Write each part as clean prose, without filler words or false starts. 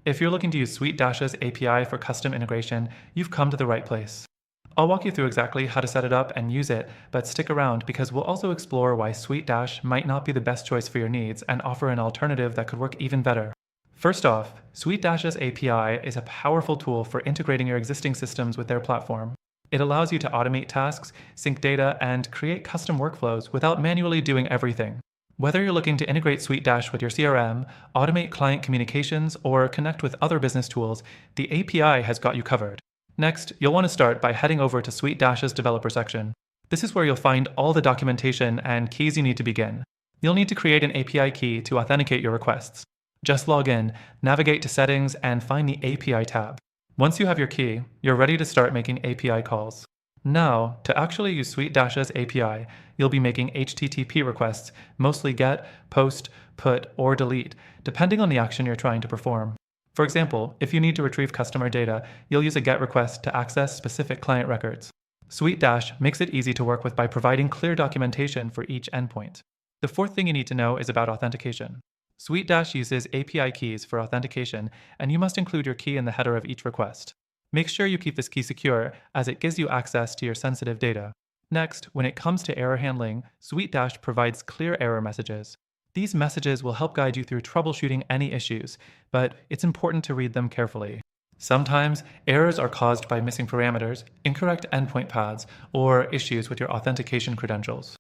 If you're looking to use SuiteDash's API for custom integration, you've come to the right place. I'll walk you through exactly how to set it up and use it, but stick around because we'll also explore why SuiteDash might not be the best choice for your needs and offer an alternative that could work even better. First off, SuiteDash's API is a powerful tool for integrating your existing systems with their platform. It allows you to automate tasks, sync data, and create custom workflows without manually doing everything. Whether you're looking to integrate SuiteDash with your CRM, automate client communications, or connect with other business tools, the API has got you covered. Next, you'll want to start by heading over to SuiteDash's developer section. This is where you'll find all the documentation and keys you need to begin. You'll need to create an API key to authenticate your requests. Just log in, navigate to Settings, and find the API tab. Once you have your key, you're ready to start making API calls. Now, to actually use SuiteDash's API, you'll be making HTTP requests, mostly GET, POST, PUT, or DELETE, depending on the action you're trying to perform. For example, if you need to retrieve customer data, you'll use a GET request to access specific client records. SuiteDash makes it easy to work with by providing clear documentation for each endpoint. The fourth thing you need to know is about authentication. SuiteDash uses API keys for authentication, and you must include your key in the header of each request. Make sure you keep this key secure, as it gives you access to your sensitive data. Next, when it comes to error handling, SuiteDash provides clear error messages. These messages will help guide you through troubleshooting any issues, but it's important to read them carefully. Sometimes, errors are caused by missing parameters, incorrect endpoint paths, or issues with your authentication credentials.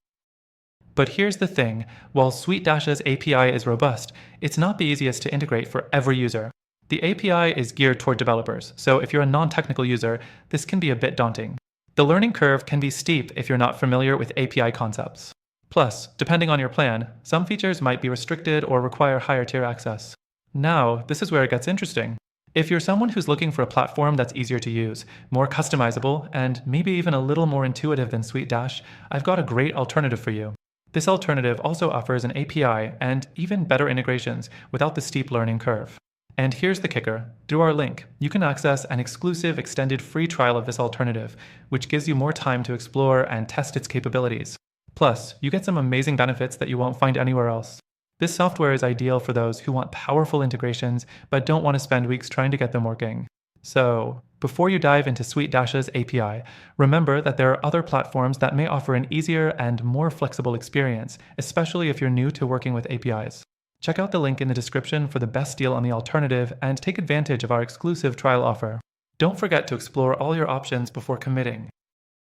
But here's the thing, while SuiteDash's API is robust, it's not the easiest to integrate for every user. The API is geared toward developers, so if you're a non-technical user, this can be a bit daunting. The learning curve can be steep if you're not familiar with API concepts. Plus, depending on your plan, some features might be restricted or require higher tier access. Now, this is where it gets interesting. If you're someone who's looking for a platform that's easier to use, more customizable, and maybe even a little more intuitive than SuiteDash, I've got a great alternative for you. This alternative also offers an API and even better integrations without the steep learning curve. And here's the kicker. Through our link, you can access an exclusive extended free trial of this alternative, which gives you more time to explore and test its capabilities. Plus, you get some amazing benefits that you won't find anywhere else. This software is ideal for those who want powerful integrations but don't want to spend weeks trying to get them working. So, before you dive into SuiteDash's API, remember that there are other platforms that may offer an easier and more flexible experience, especially if you're new to working with APIs. Check out the link in the description for the best deal on the alternative and take advantage of our exclusive trial offer. Don't forget to explore all your options before committing.